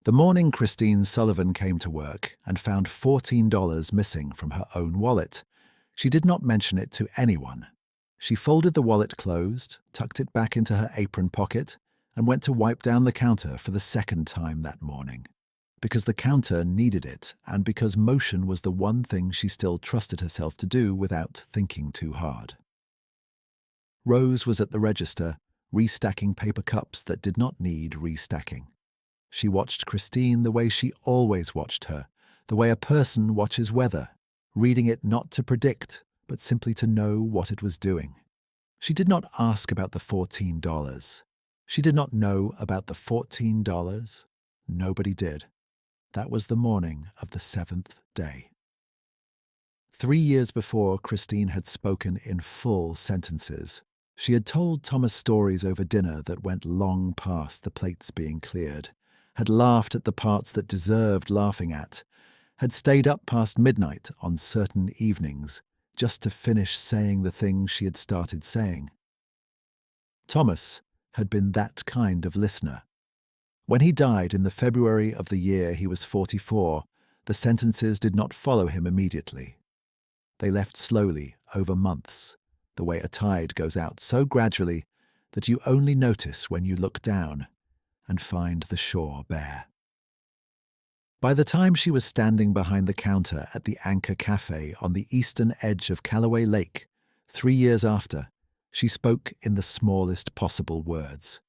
The morning Christine Sullivan came to work and found $14 missing from her own wallet. She did not mention it to anyone. She folded the wallet closed, tucked it back into her apron pocket, and went to wipe down the counter for the second time that morning. Because the counter needed it, and because motion was the one thing she still trusted herself to do without thinking too hard. Rose was at the register, restacking paper cups that did not need restacking. She watched Christine the way she always watched her, the way a person watches weather, reading it not to predict, but simply to know what it was doing. She did not ask about the $14. She did not know about the $14. Nobody did. That was the morning of the seventh day. 3 years before, Christine had spoken in full sentences. She had told Thomas stories over dinner that went long past the plates being cleared, had laughed at the parts that deserved laughing at, had stayed up past midnight on certain evenings just to finish saying the things she had started saying. Thomas had been that kind of listener. When he died in the February of the year he was 44, the sentences did not follow him immediately. They left slowly over months, the way a tide goes out so gradually that you only notice when you look down and find the shore bare. By the time she was standing behind the counter at the Anchor Cafe on the eastern edge of Callaway Lake, 3 years after, she spoke in the smallest possible words.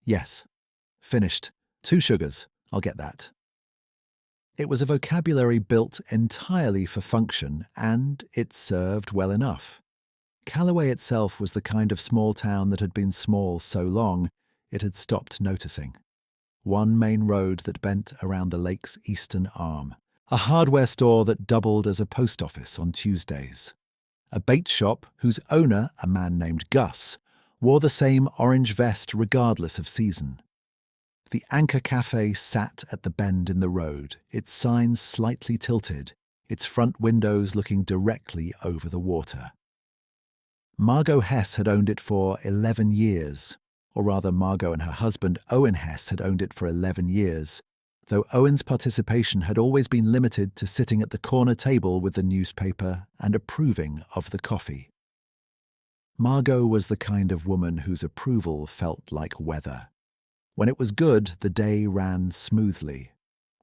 Yes. Finished. 2 sugars. I'll get that. It was a vocabulary built entirely for function, and it served well enough. Callaway itself was the kind of small town that had been small so long it had stopped noticing. One main road that bent around the lake's eastern arm, a hardware store that doubled as a post office on Tuesdays, a bait shop whose owner, a man named Gus, wore the same orange vest regardless of season. The Anchor Cafe sat at the bend in the road, its signs slightly tilted, its front windows looking directly over the water. Margot Hess had owned it for 11 years, or rather Margot and her husband Owen Hess had owned it for 11 years, though Owen's participation had always been limited to sitting at the corner table with the newspaper and approving of the coffee. Margot was the kind of woman whose approval felt like weather. When it was good, the day ran smoothly.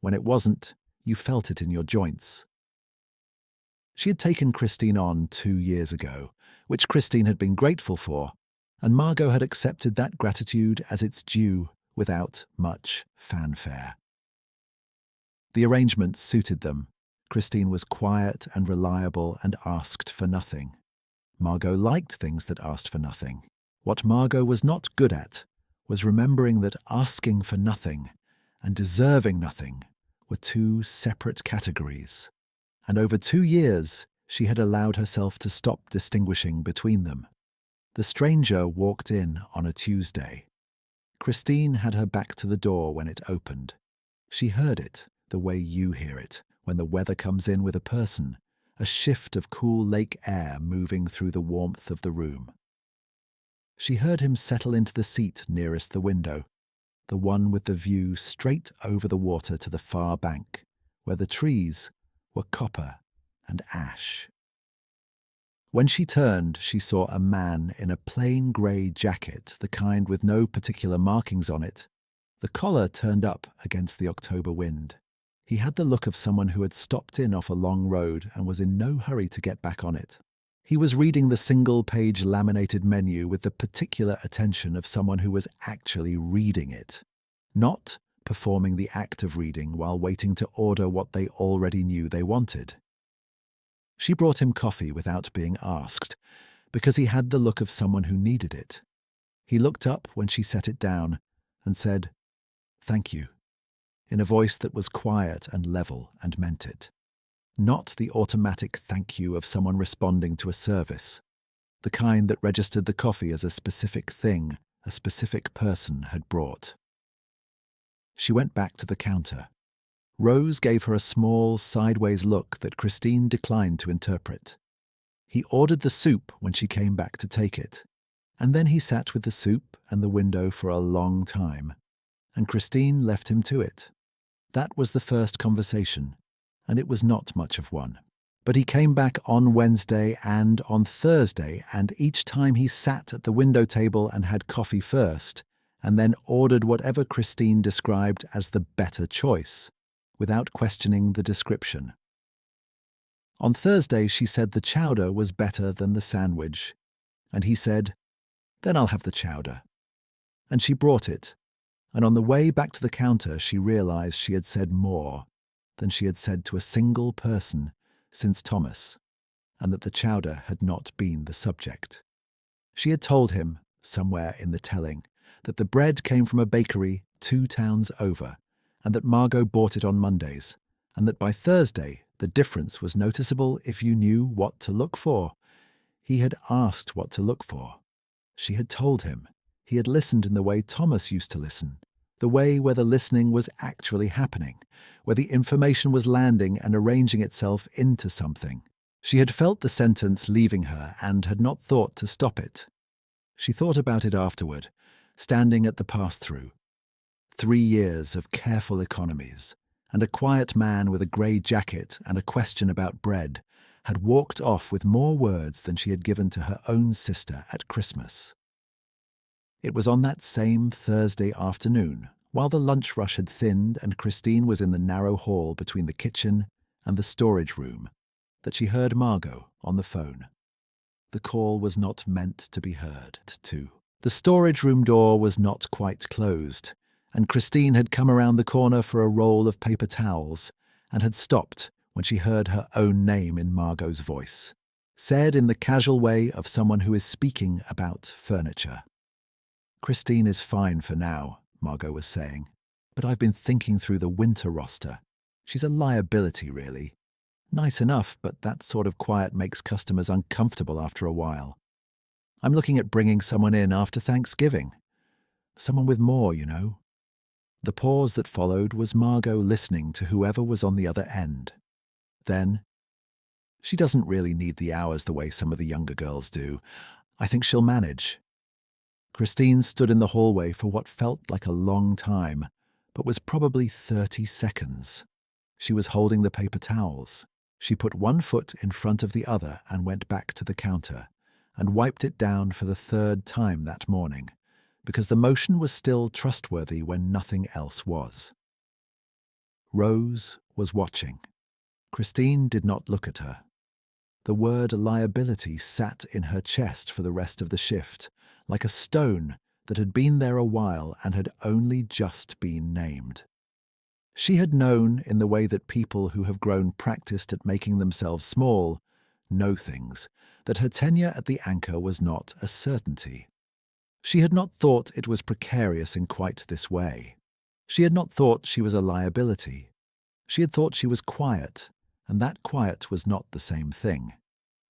When it wasn't, you felt it in your joints. She had taken Christine on 2 years ago, which Christine had been grateful for, and Margot had accepted that gratitude as its due without much fanfare. The arrangement suited them. Christine was quiet and reliable and asked for nothing. Margot liked things that asked for nothing. What Margot was not good at was remembering that asking for nothing and deserving nothing were 2 separate categories, and over 2 years she had allowed herself to stop distinguishing between them. The stranger walked in on a Tuesday. Christine had her back to the door when it opened. She heard it the way you hear it when the weather comes in with a person, a shift of cool lake air moving through the warmth of the room. She heard him settle into the seat nearest the window, the one with the view straight over the water to the far bank, where the trees were copper and ash. When she turned, she saw a man in a plain grey jacket, the kind with no particular markings on it, the collar turned up against the October wind. He had the look of someone who had stopped in off a long road and was in no hurry to get back on it. He was reading the single-page laminated menu with the particular attention of someone who was actually reading it, not performing the act of reading while waiting to order what they already knew they wanted. She brought him coffee without being asked, because he had the look of someone who needed it. He looked up when she set it down and said, "Thank you," in a voice that was quiet and level and meant it. Not the automatic thank you of someone responding to a service, the kind that registered the coffee as a specific thing a specific person had brought. She went back to the counter. Rose gave her a small, sideways look that Christine declined to interpret. He ordered the soup when she came back to take it, and then he sat with the soup and the window for a long time, and Christine left him to it. That was the first conversation, and it was not much of one. But he came back on Wednesday and on Thursday, and each time he sat at the window table and had coffee first, and then ordered whatever Christine described as the better choice, without questioning the description. On Thursday, she said the chowder was better than the sandwich, and he said, "Then I'll have the chowder." And she brought it, and on the way back to the counter, she realized she had said more than she had said to a single person since Thomas, and that the chowder had not been the subject. She had told him, somewhere in the telling, that the bread came from a bakery 2 towns over, and that Margot bought it on Mondays, and that by Thursday the difference was noticeable if you knew what to look for. He had asked what to look for. She had told him. He had listened in the way Thomas used to listen, the way where the listening was actually happening, where the information was landing and arranging itself into something. She had felt the sentence leaving her and had not thought to stop it. She thought about it afterward, standing at the pass-through. 3 years of careful economies, and a quiet man with a grey jacket and a question about bread had walked off with more words than she had given to her own sister at Christmas. It was on that same Thursday afternoon, while the lunch rush had thinned and Christine was in the narrow hall between the kitchen and the storage room, that she heard Margot on the phone. The call was not meant to be heard, too. The storage room door was not quite closed, and Christine had come around the corner for a roll of paper towels and had stopped when she heard her own name in Margot's voice, said in the casual way of someone who is speaking about furniture. "Christine is fine for now," Margot was saying, "but I've been thinking through the winter roster. She's a liability, really. Nice enough, but that sort of quiet makes customers uncomfortable after a while. I'm looking at bringing someone in after Thanksgiving. Someone with more, you know." The pause that followed was Margot listening to whoever was on the other end. Then, "She doesn't really need the hours the way some of the younger girls do. I think she'll manage." Christine stood in the hallway for what felt like a long time, but was probably 30 seconds. She was holding the paper towels. She put one foot in front of the other and went back to the counter, and wiped it down for the 3rd time that morning, because the motion was still trustworthy when nothing else was. Rose was watching. Christine did not look at her. The word liability sat in her chest for the rest of the shift, like a stone that had been there a while and had only just been named. She had known, in the way that people who have grown practiced at making themselves small know things, that her tenure at the Anchor was not a certainty. She had not thought it was precarious in quite this way. She had not thought she was a liability. She had thought she was quiet, and that quiet was not the same thing.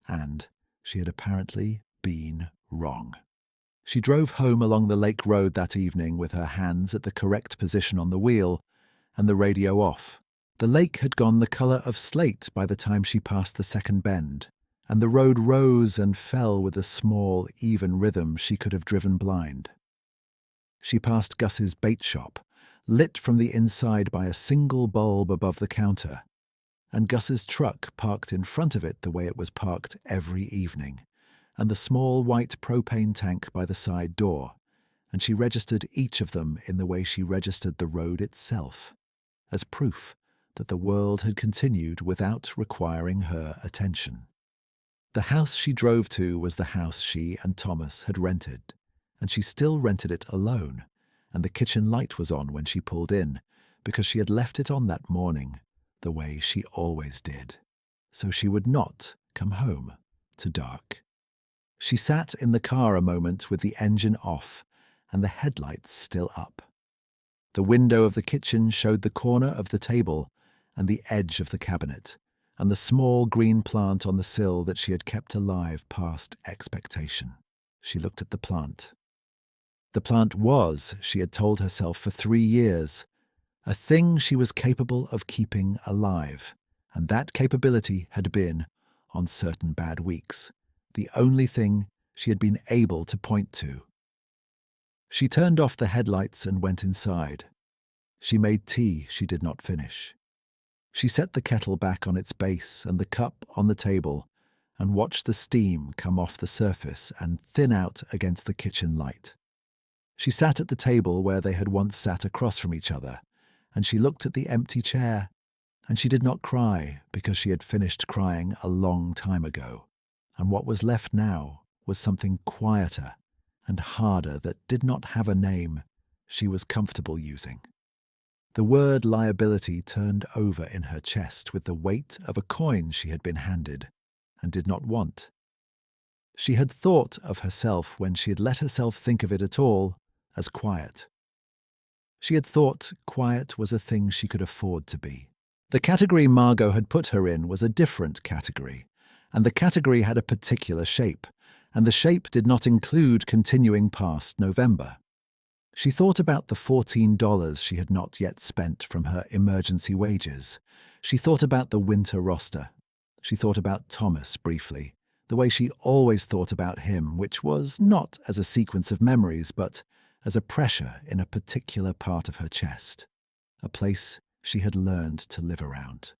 And she had apparently been wrong. She drove home along the lake road that evening with her hands at the correct position on the wheel and the radio off. The lake had gone the colour of slate by the time she passed the second bend, and the road rose and fell with a small, even rhythm she could have driven blind. She passed Gus's bait shop, lit from the inside by a single bulb above the counter, and Gus's truck parked in front of it the way it was parked every evening, and the small white propane tank by the side door, and she registered each of them in the way she registered the road itself, as proof that the world had continued without requiring her attention. The house she drove to was the house she and Thomas had rented, and she still rented it alone, and the kitchen light was on when she pulled in, because she had left it on that morning, the way she always did, so she would not come home to dark. She sat in the car a moment with the engine off and the headlights still up. The window of the kitchen showed the corner of the table and the edge of the cabinet, and the small green plant on the sill that she had kept alive past expectation. She looked at the plant. The plant was, she had told herself for 3 years, a thing she was capable of keeping alive, and that capability had been, on certain bad weeks, the only thing she had been able to point to. She turned off the headlights and went inside. She made tea she did not finish. She set the kettle back on its base and the cup on the table and watched the steam come off the surface and thin out against the kitchen light. She sat at the table where they had once sat across from each other, and she looked at the empty chair, and she did not cry because she had finished crying a long time ago, and what was left now was something quieter and harder that did not have a name she was comfortable using. The word liability turned over in her chest with the weight of a coin she had been handed and did not want. She had thought of herself, when she had let herself think of it at all, as quiet. She had thought quiet was a thing she could afford to be. The category Margot had put her in was a different category, and the category had a particular shape, and the shape did not include continuing past November. She thought about the $14 she had not yet spent from her emergency wages. She thought about the winter roster. She thought about Thomas briefly, the way she always thought about him, which was not as a sequence of memories, but as a pressure in a particular part of her chest, a place she had learned to live around.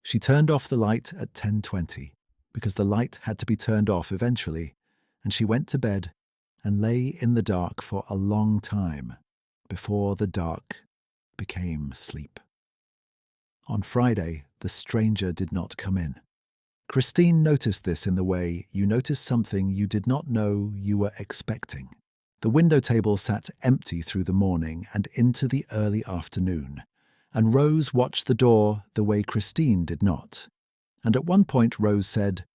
She turned off the light at 10:20, because the light had to be turned off eventually, and she went to bed and lay in the dark for a long time before the dark became sleep. On Friday, the stranger did not come in. Christine noticed this in the way you notice something you did not know you were expecting. The window table sat empty through the morning and into the early afternoon, and Rose watched the door the way Christine did not. And at one point Rose said,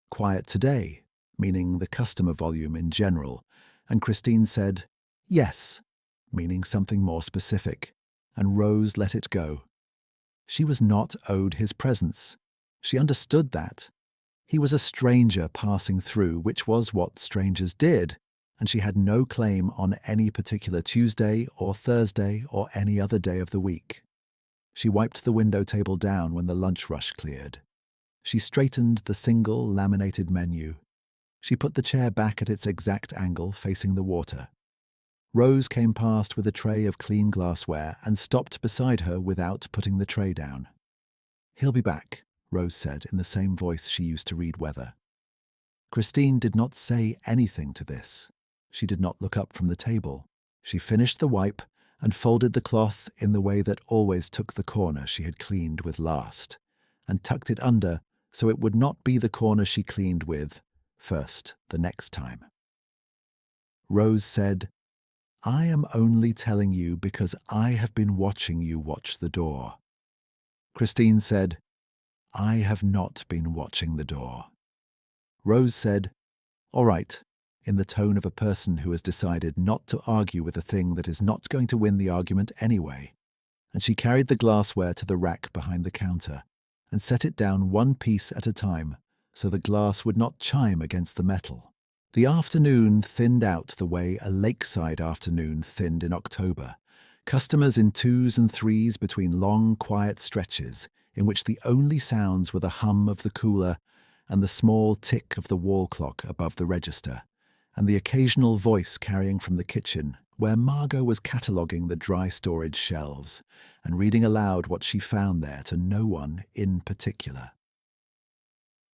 "Quiet today," meaning the customer volume in general, and Christine said, "Yes," meaning something more specific, and Rose let it go. She was not owed his presence. She understood that. He was a stranger passing through, which was what strangers did, and she had no claim on any particular Tuesday or Thursday or any other day of the week. She wiped the window table down when the lunch rush cleared. She straightened the single laminated menu. She put the chair back at its exact angle facing the water. Rose came past with a tray of clean glassware and stopped beside her without putting the tray down. "He'll be back," Rose said in the same voice she used to read weather. Christine did not say anything to this. She did not look up from the table. She finished the wipe and folded the cloth in the way that always took the corner she had cleaned with last, and tucked it under so it would not be the corner she cleaned with first the next time. Rose said, "I am only telling you because I have been watching you watch the door." Christine said, "I have not been watching the door." Rose said, "All right," in the tone of a person who has decided not to argue with a thing that is not going to win the argument anyway, and she carried the glassware to the rack behind the counter and set it down one piece at a time so the glass would not chime against the metal. The afternoon thinned out the way a lakeside afternoon thinned in October, customers in twos and threes between long, quiet stretches in which the only sounds were the hum of the cooler and the small tick of the wall clock above the register, and the occasional voice carrying from the kitchen, where Margot was cataloguing the dry storage shelves and reading aloud what she found there to no one in particular.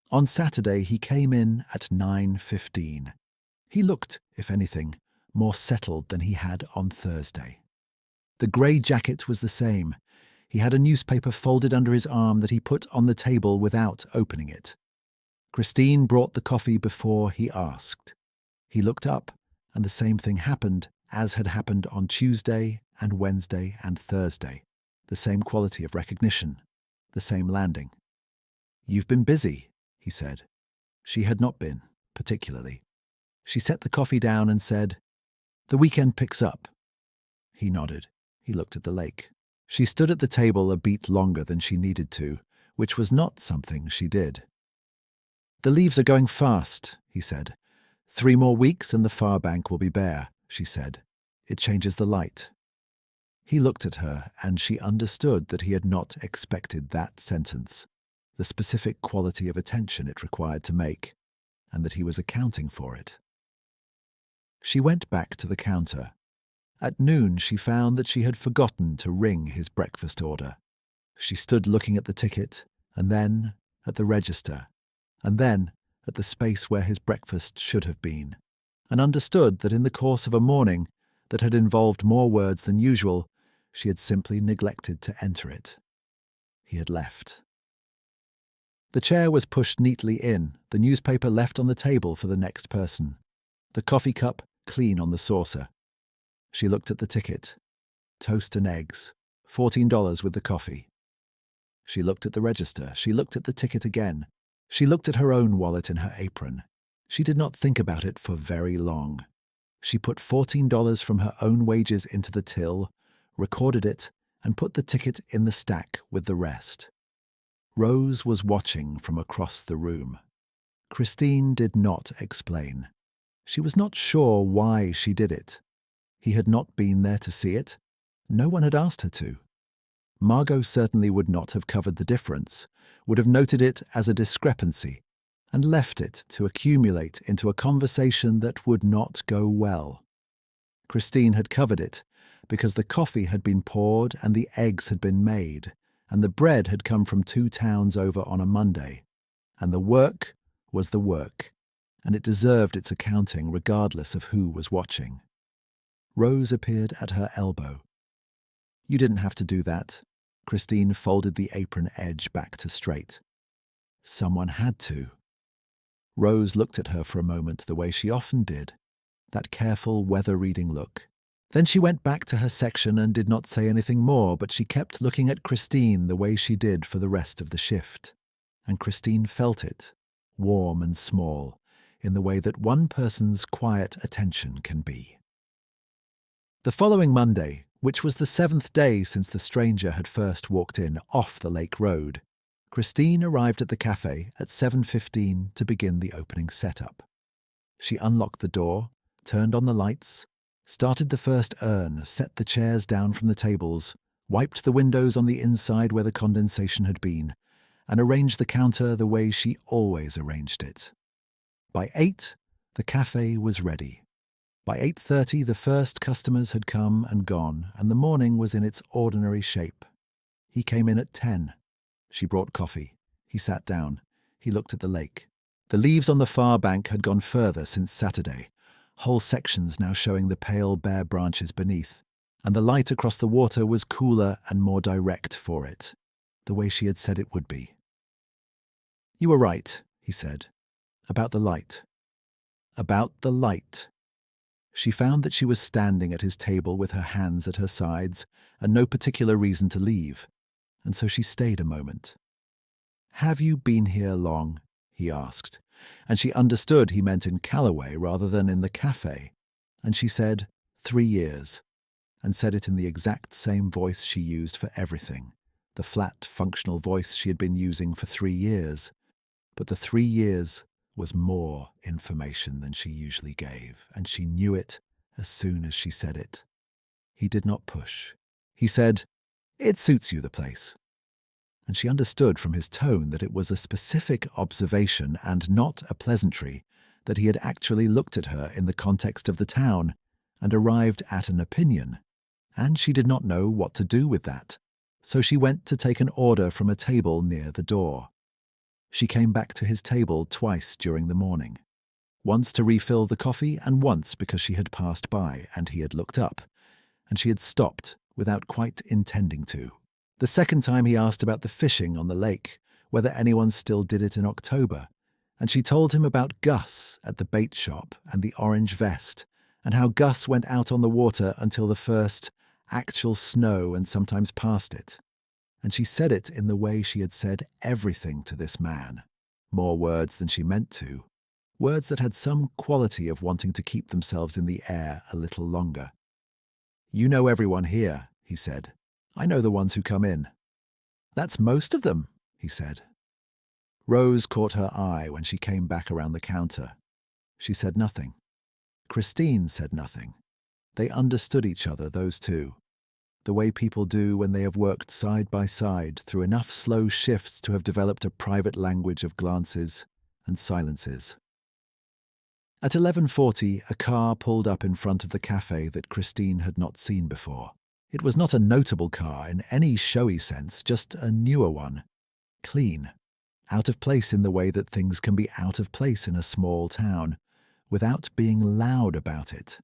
On Saturday he came in at 9:15. He looked, if anything, more settled than he had on Thursday. The grey jacket was the same. He had a newspaper folded under his arm that he put on the table without opening it. Christine brought the coffee before he asked. He looked up, and the same thing happened as had happened on Tuesday and Wednesday and Thursday. The same quality of recognition, the same landing. "You've been busy," he said. She had not been, particularly. She set the coffee down and said, "The weekend picks up." He nodded. He looked at the lake. She stood at the table a beat longer than she needed to, which was not something she did. "The leaves are going fast," he said. 3 more weeks and the far bank will be bare," she said. "It changes the light." He looked at her, and she understood that he had not expected that sentence, the specific quality of attention it required to make, and that he was accounting for it. She went back to the counter, At noon, she found that she had forgotten to ring his breakfast order. She stood looking at the ticket, and then at the register, and then at the space where his breakfast should have been, and understood that in the course of a morning that had involved more words than usual, she had simply neglected to enter it. He had left. The chair was pushed neatly in, the newspaper left on the table for the next person, the coffee cup clean on the saucer. She looked at the ticket. Toast and eggs, $14 with the coffee. She looked at the register. She looked at the ticket again. She looked at her own wallet in her apron. She did not think about it for very long. She put $14 from her own wages into the till, recorded it, and put the ticket in the stack with the rest. Rose was watching from across the room. Christine did not explain. She was not sure why she did it. He had not been there to see it. No one had asked her to. Margot certainly would not have covered the difference, would have noted it as a discrepancy, and left it to accumulate into a conversation that would not go well. Christine had covered it because the coffee had been poured and the eggs had been made, and the bread had come from 2 towns over on a Monday, and the work was the work, and it deserved its accounting regardless of who was watching. Rose appeared at her elbow. "You didn't have to do that." Christine folded the apron edge back to straight. "Someone had to." Rose looked at her for a moment the way she often did, that careful weather-reading look. Then she went back to her section and did not say anything more, but she kept looking at Christine the way she did for the rest of the shift. And Christine felt it, warm and small, in the way that one person's quiet attention can be. The following Monday, which was the 7th day since the stranger had first walked in off the lake road, Christine arrived at the cafe at 7:15 to begin the opening setup. She unlocked the door, turned on the lights, started the first urn, set the chairs down from the tables, wiped the windows on the inside where the condensation had been, and arranged the counter the way she always arranged it. By 8, the cafe was ready. By 8:30, the first customers had come and gone, and the morning was in its ordinary shape. He came in at 10. She brought coffee. He sat down. He looked at the lake. The leaves on the far bank had gone further since Saturday, whole sections now showing the pale, bare branches beneath, and the light across the water was cooler and more direct for it, the way she had said it would be. "You were right," he said, "about the light." About the light. She found that she was standing at his table with her hands at her sides and no particular reason to leave, and so she stayed a moment. "Have you been here long?" he asked, and she understood he meant in Callaway rather than in the cafe, and she said, 3 years, and said it in the exact same voice she used for everything, the flat, functional voice she had been using for 3 years. But the 3 years was more information than she usually gave, and she knew it as soon as she said it. He did not push. He said, "It suits you, the place." And she understood from his tone that it was a specific observation and not a pleasantry, that he had actually looked at her in the context of the town and arrived at an opinion, and she did not know what to do with that, so she went to take an order from a table near the door. She came back to his table twice during the morning, once to refill the coffee and once because she had passed by and he had looked up, and she had stopped without quite intending to. The second time he asked about the fishing on the lake, whether anyone still did it in October, and she told him about Gus at the bait shop and the orange vest, and how Gus went out on the water until the first actual snow and sometimes past it. And she said it in the way she had said everything to this man, more words than she meant to, words that had some quality of wanting to keep themselves in the air a little longer. "You know everyone here," he said. "I know the ones who come in." "That's most of them," he said. Rose caught her eye when she came back around the counter. She said nothing. Christine said nothing. They understood each other, those two, the way people do when they have worked side by side through enough slow shifts to have developed a private language of glances and silences. At 11:40, a car pulled up in front of the cafe that Christine had not seen before. It was not a notable car in any showy sense, just a newer one. Clean. Out of place in the way that things can be out of place in a small town, without being loud about it.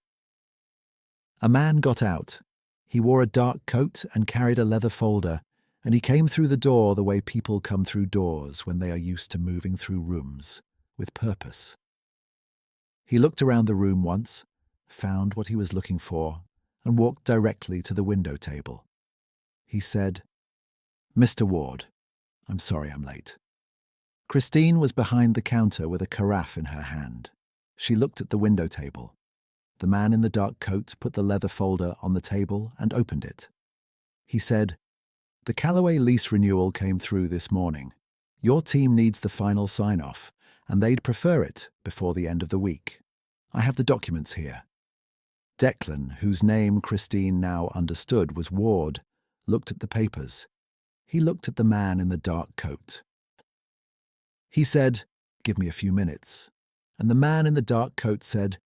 A man got out. He wore a dark coat and carried a leather folder, and he came through the door the way people come through doors when they are used to moving through rooms, with purpose. He looked around the room once, found what he was looking for, and walked directly to the window table. He said, "Mr. Ward, I'm sorry I'm late." Christine was behind the counter with a carafe in her hand. She looked at the window table. The man in the dark coat put the leather folder on the table and opened it. He said, "The Callaway lease renewal came through this morning. Your team needs the final sign-off, and they'd prefer it before the end of the week. I have the documents here." Declan, whose name Christine now understood was Ward, looked at the papers. He looked at the man in the dark coat. He said, "Give me a few minutes." And the man in the dark coat said,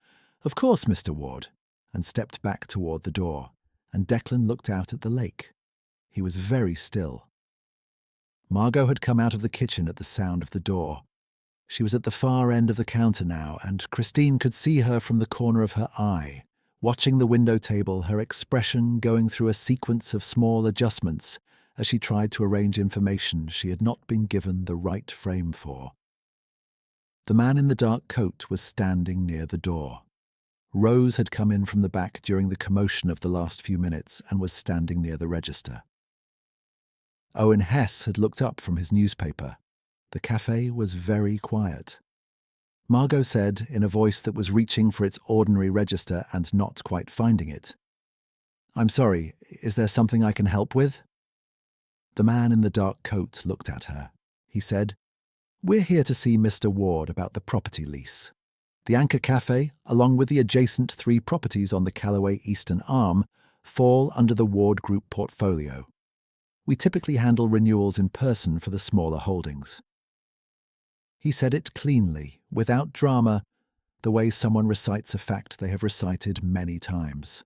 "Of course, Mr. Ward," and stepped back toward the door, and Declan looked out at the lake. He was very still. Margot had come out of the kitchen at the sound of the door. She was at the far end of the counter now, and Christine could see her from the corner of her eye, watching the window table, her expression going through a sequence of small adjustments as she tried to arrange information she had not been given the right frame for. The man in the dark coat was standing near the door. Rose had come in from the back during the commotion of the last few minutes and was standing near the register. Owen Hess had looked up from his newspaper. The cafe was very quiet. Margot said, in a voice that was reaching for its ordinary register and not quite finding it, "I'm sorry, is there something I can help with?" The man in the dark coat looked at her. He said, "We're here to see Mr. Ward about the property lease. The Anchor Cafe, along with the adjacent 3 properties on the Callaway Eastern Arm, fall under the Ward Group portfolio. We typically handle renewals in person for the smaller holdings." He said it cleanly, without drama, the way someone recites a fact they have recited many times.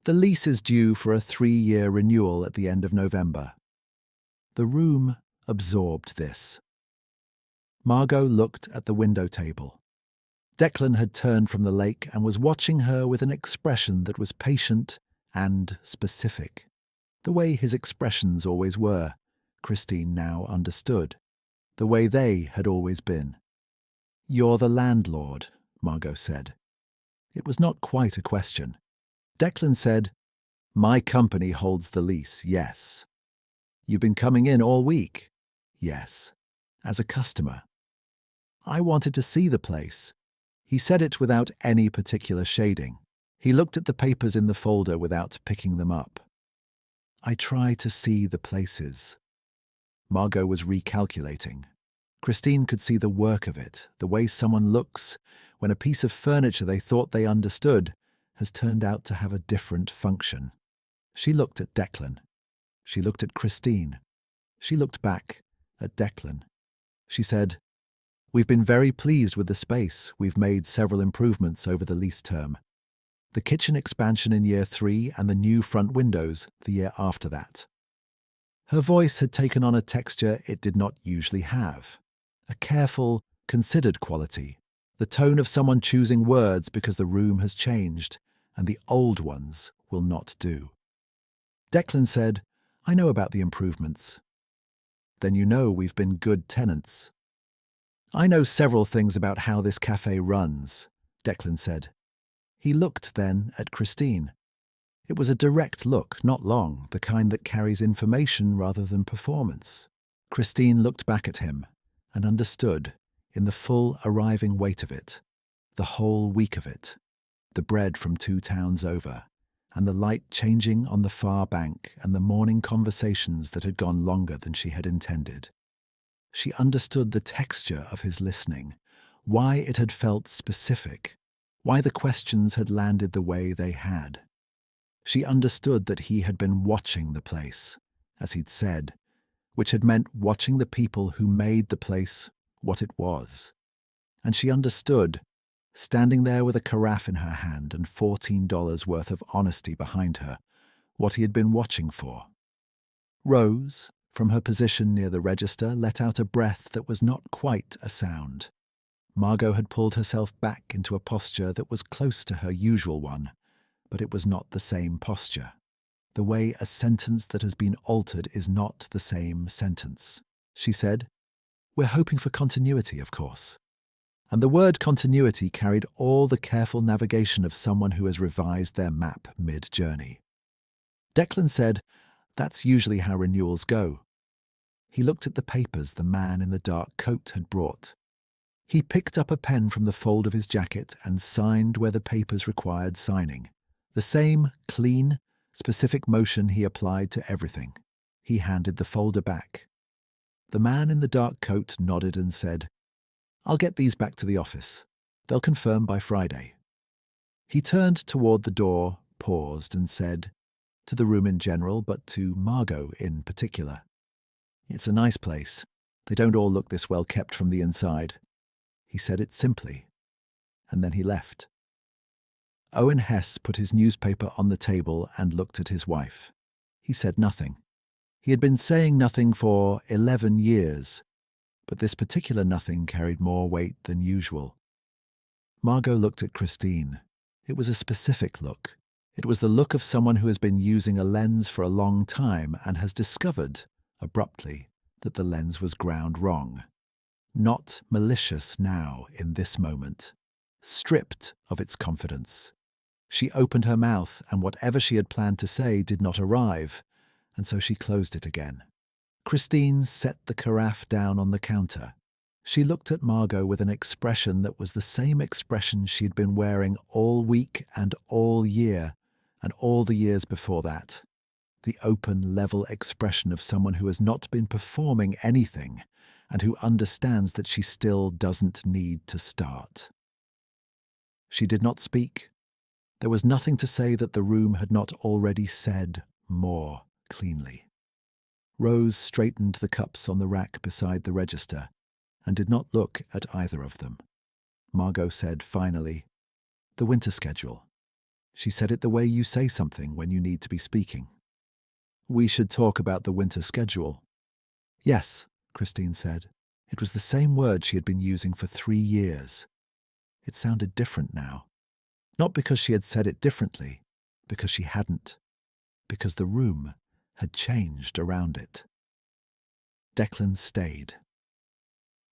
The lease is due for a 3-year renewal at the end of November. The room absorbed this. Margot looked at the window table. Declan had turned from the lake and was watching her with an expression that was patient and specific. The way his expressions always were, Christine now understood. The way they had always been. "You're the landlord," Margot said. It was not quite a question. Declan said, "My company holds the lease, yes." "You've been coming in all week?" "Yes, as a customer." "I wanted to see the place." He said it without any particular shading. He looked at the papers in the folder without picking them up. "I try to see the places." Margot was recalculating. Christine could see the work of it, the way someone looks when a piece of furniture they thought they understood has turned out to have a different function. She looked at Declan. She looked at Christine. She looked back at Declan. She said, "We've been very pleased with the space. We've made several improvements over the lease term. The kitchen expansion in year 3 and the new front windows the year after that." Her voice had taken on a texture it did not usually have. A careful, considered quality. The tone of someone choosing words because the room has changed and the old ones will not do. Declan said, "I know about the improvements." "Then you know we've been good tenants." "I know several things about how this cafe runs," Declan said. He looked then at Christine. It was a direct look, not long, the kind that carries information rather than performance. Christine looked back at him and understood, in the full arriving weight of it, the whole week of it, the bread from 2 towns over, and the light changing on the far bank and the morning conversations that had gone longer than she had intended. She understood the texture of his listening, why it had felt specific, why the questions had landed the way they had. She understood that he had been watching the place, as he'd said, which had meant watching the people who made the place what it was. And she understood standing there with a carafe in her hand and $14 worth of honesty behind her, what he had been watching for. Rose, from her position near the register, let out a breath that was not quite a sound. Margot had pulled herself back into a posture that was close to her usual one, but it was not the same posture. The way a sentence that has been altered is not the same sentence. She said, "We're hoping for continuity, of course." And the word continuity carried all the careful navigation of someone who has revised their map mid-journey. Declan said, "That's usually how renewals go." He looked at the papers the man in the dark coat had brought. He picked up a pen from the fold of his jacket and signed where the papers required signing. The same clean, specific motion he applied to everything. He handed the folder back. The man in the dark coat nodded and said, "I'll get these back to the office. They'll confirm by Friday." He turned toward the door, paused, and said, to the room in general, but to Margot in particular, "It's a nice place. They don't all look this well kept from the inside." He said it simply, and then he left. Owen Hess put his newspaper on the table and looked at his wife. He said nothing. He had been saying nothing for 11 years, but this particular nothing carried more weight than usual. Margot looked at Christine. It was a specific look. It was the look of someone who has been using a lens for a long time and has discovered, abruptly, that the lens was ground wrong. Not malicious now, in this moment. Stripped of its confidence. She opened her mouth, and whatever she had planned to say did not arrive, and so she closed it again. Christine set the carafe down on the counter. She looked at Margot with an expression that was the same expression she had been wearing all week and all year, and all the years before that. The open, level expression of someone who has not been performing anything, and who understands that she still doesn't need to start. She did not speak. There was nothing to say that the room had not already said more cleanly. Rose straightened the cups on the rack beside the register and did not look at either of them. Margot said finally, "The winter schedule." She said it the way you say something when you need to be speaking. "We should talk about the winter schedule." "Yes," Christine said. It was the same word she had been using for 3 years. It sounded different now. Not because she had said it differently, because she hadn't. Because the room had changed around it. Declan stayed.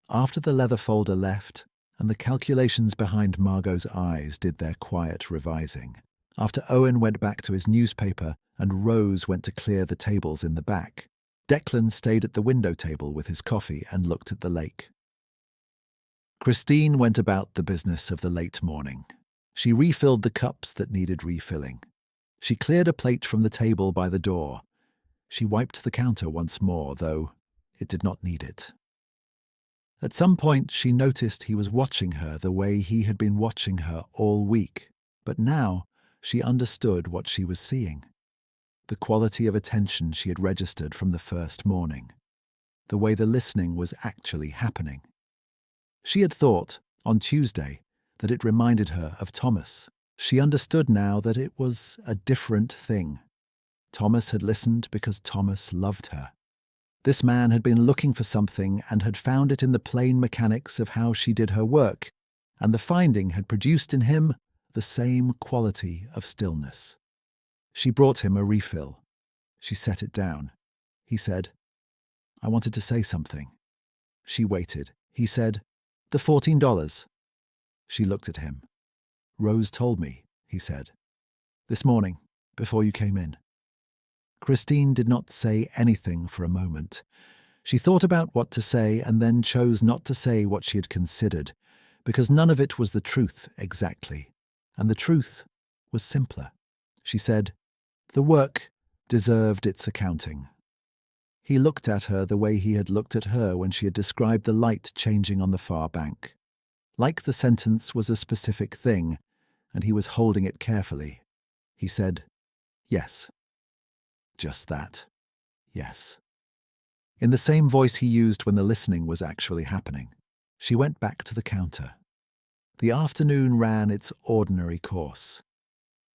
After the leather folder left, and the calculations behind Margot's eyes did their quiet revising, after Owen went back to his newspaper and Rose went to clear the tables in the back, Declan stayed at the window table with his coffee and looked at the lake. Christine went about the business of the late morning. She refilled the cups that needed refilling. She cleared a plate from the table by the door. She wiped the counter once more, though it did not need it. At some point, she noticed he was watching her the way he had been watching her all week, but now she understood what she was seeing. The quality of attention she had registered from the first morning. The way the listening was actually happening. She had thought, on Tuesday, that it reminded her of Thomas. She understood now that it was a different thing. Thomas had listened because Thomas loved her. This man had been looking for something and had found it in the plain mechanics of how she did her work, and the finding had produced in him the same quality of stillness. She brought him a refill. She set it down. He said, "I wanted to say something." She waited. He said, "The $14. She looked at him. "Rose told me," he said. "This morning, before you came in." Christine did not say anything for a moment. She thought about what to say and then chose not to say what she had considered, because none of it was the truth exactly, and the truth was simpler. She said, "The work deserved its accounting." He looked at her the way he had looked at her when she had described the light changing on the far bank. Like the sentence was a specific thing, and he was holding it carefully. He said, "Yes." Just that. Yes. In the same voice he used when the listening was actually happening. She went back to the counter. The afternoon ran its ordinary course.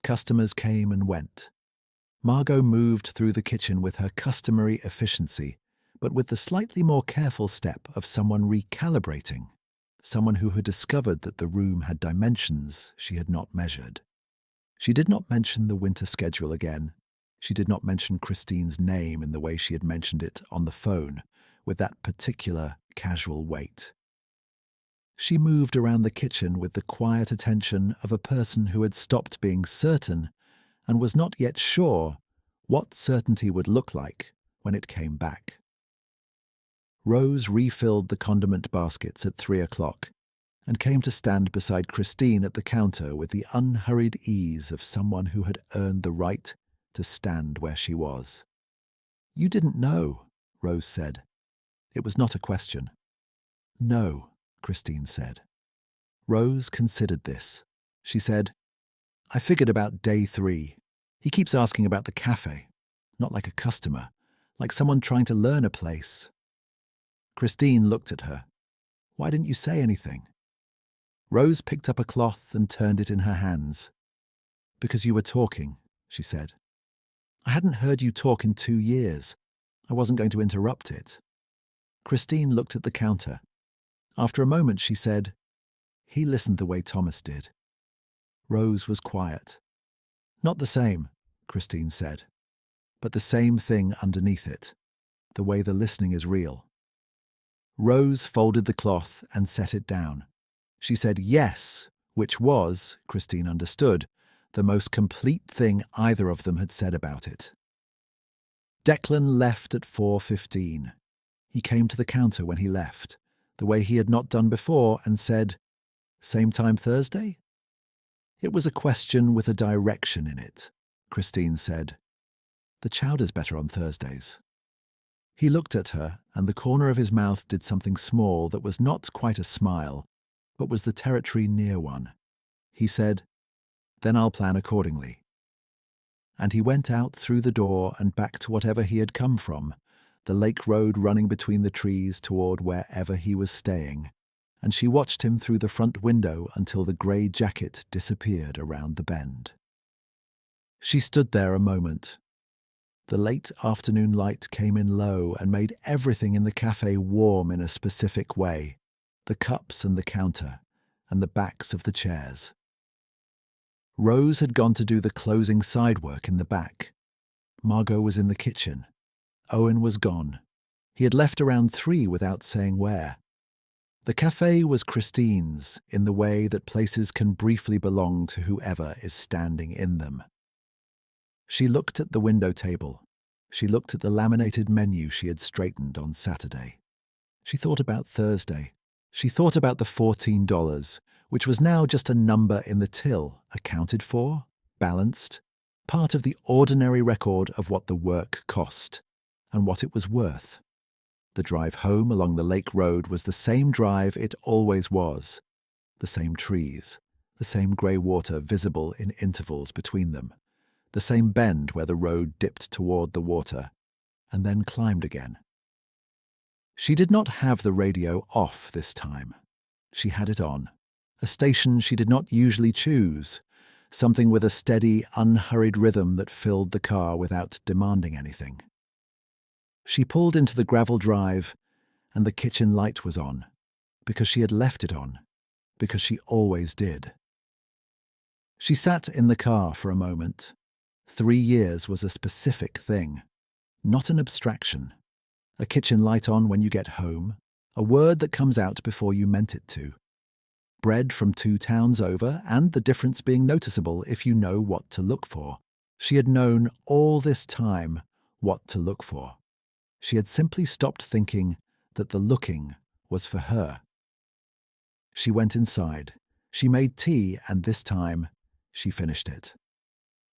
Customers came and went. Margot moved through the kitchen with her customary efficiency, but with the slightly more careful step of someone recalibrating, someone who had discovered that the room had dimensions she had not measured. She did not mention the winter schedule again. She did not mention Christine's name in the way she had mentioned it on the phone, with that particular casual weight. She moved around the kitchen with the quiet attention of a person who had stopped being certain and was not yet sure what certainty would look like when it came back. Rose refilled the condiment baskets at 3 o'clock and came to stand beside Christine at the counter with the unhurried ease of someone who had earned the right to stand where she was. "You didn't know," Rose said. It was not a question. "No," Christine said. Rose considered this. She said, "I figured about day 3. He keeps asking about the cafe, not like a customer, like someone trying to learn a place." Christine looked at her. "Why didn't you say anything?" Rose picked up a cloth and turned it in her hands. "Because you were talking," she said. "I hadn't heard you talk in 2 years. I wasn't going to interrupt it." Christine looked at the counter. After a moment she said, "He listened the way Thomas did." Rose was quiet. "Not the same," Christine said, "but the same thing underneath it, the way the listening is real." Rose folded the cloth and set it down. She said yes, which was, Christine understood, the most complete thing either of them had said about it. Declan left at 4:15. He came to the counter when he left, the way he had not done before, and said, "Same time Thursday?" It was a question with a direction in it. Christine said, "The chowder's better on Thursdays." He looked at her, and the corner of his mouth did something small that was not quite a smile, but was the territory near one. He said, "Then I'll plan accordingly." And he went out through the door and back to whatever he had come from, the lake road running between the trees toward wherever he was staying, and she watched him through the front window until the grey jacket disappeared around the bend. She stood there a moment. The late afternoon light came in low and made everything in the cafe warm in a specific way, the cups and the counter, and the backs of the chairs. Rose had gone to do the closing side work in the back. Margot was in the kitchen. Owen was gone. He had left around 3 without saying where. The cafe was Christine's in the way that places can briefly belong to whoever is standing in them. She looked at the window table. She looked at the laminated menu she had straightened on Saturday. She thought about Thursday. She thought about the $14, which was now just a number in the till, accounted for, balanced, part of the ordinary record of what the work cost, and what it was worth. The drive home along the lake road was the same drive it always was, the same trees, the same grey water visible in intervals between them, the same bend where the road dipped toward the water, and then climbed again. She did not have the radio off this time. She had it on, a station she did not usually choose, something with a steady, unhurried rhythm that filled the car without demanding anything. She pulled into the gravel drive, and the kitchen light was on, because she had left it on, because she always did. She sat in the car for a moment. 3 years was a specific thing, not an abstraction. A kitchen light on when you get home, a word that comes out before you meant it to. Bread from 2 towns over, and the difference being noticeable if you know what to look for. She had known all this time what to look for. She had simply stopped thinking that the looking was for her. She went inside. She made tea, and this time she finished it.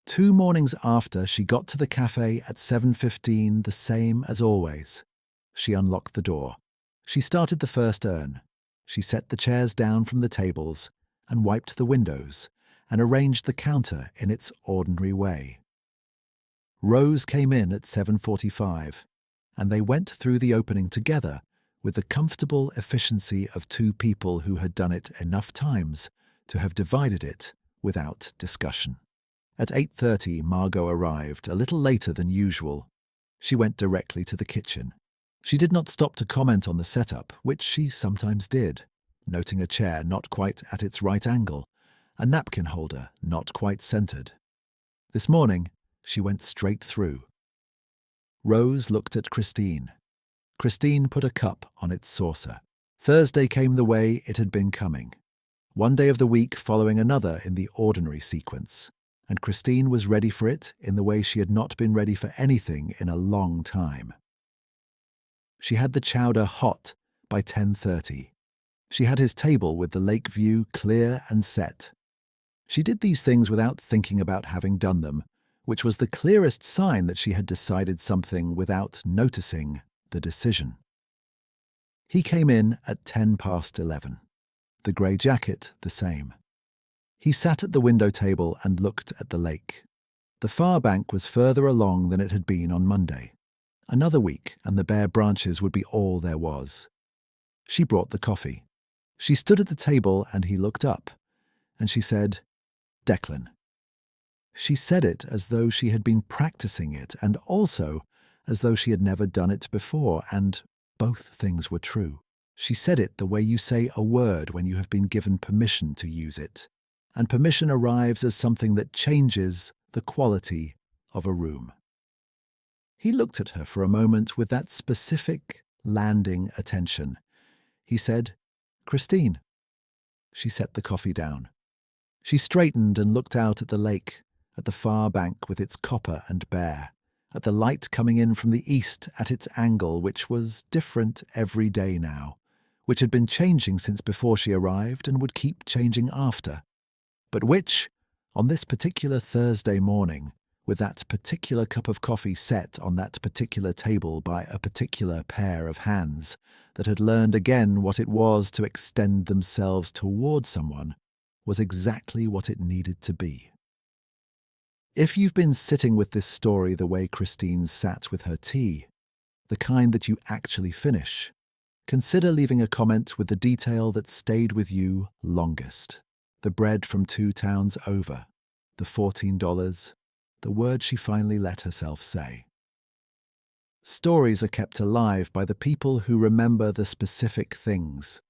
2 mornings after, she got to the cafe at 7:15, the same as always. She unlocked the door. She started the first urn. She set the chairs down from the tables and wiped the windows and arranged the counter in its ordinary way. Rose came in at 7:45, and they went through the opening together with the comfortable efficiency of two people who had done it enough times to have divided it without discussion. At 8:30, Margot arrived, a little later than usual. She went directly to the kitchen. She did not stop to comment on the setup, which she sometimes did, noting a chair not quite at its right angle, a napkin holder not quite centered. This morning, she went straight through. Rose looked at Christine. Christine put a cup on its saucer. Thursday came the way it had been coming. One day of the week following another in the ordinary sequence, and Christine was ready for it in the way she had not been ready for anything in a long time. She had the chowder hot by 10:30. She had his table with the lake view clear and set. She did these things without thinking about having done them, which was the clearest sign that she had decided something without noticing the decision. He came in at 11:10. The grey jacket the same. He sat at the window table and looked at the lake. The far bank was further along than it had been on Monday. Another week and the bare branches would be all there was. She brought the coffee. She stood at the table and he looked up, and she said, "Declan." She said it as though she had been practicing it and also as though she had never done it before, and both things were true. She said it the way you say a word when you have been given permission to use it, and permission arrives as something that changes the quality of a room. He looked at her for a moment with that specific landing attention. He said, "Christine." She set the coffee down. She straightened and looked out at the lake, at the far bank with its copper and bare, at the light coming in from the east at its angle, which was different every day now, which had been changing since before she arrived and would keep changing after, but which, on this particular Thursday morning, with that particular cup of coffee set on that particular table by a particular pair of hands that had learned again what it was to extend themselves toward someone, was exactly what it needed to be. If you've been sitting with this story the way Christine sat with her tea, the kind that you actually finish, consider leaving a comment with the detail that stayed with you longest. The bread from 2 towns over, the $14, the word she finally let herself say. Stories are kept alive by the people who remember the specific things,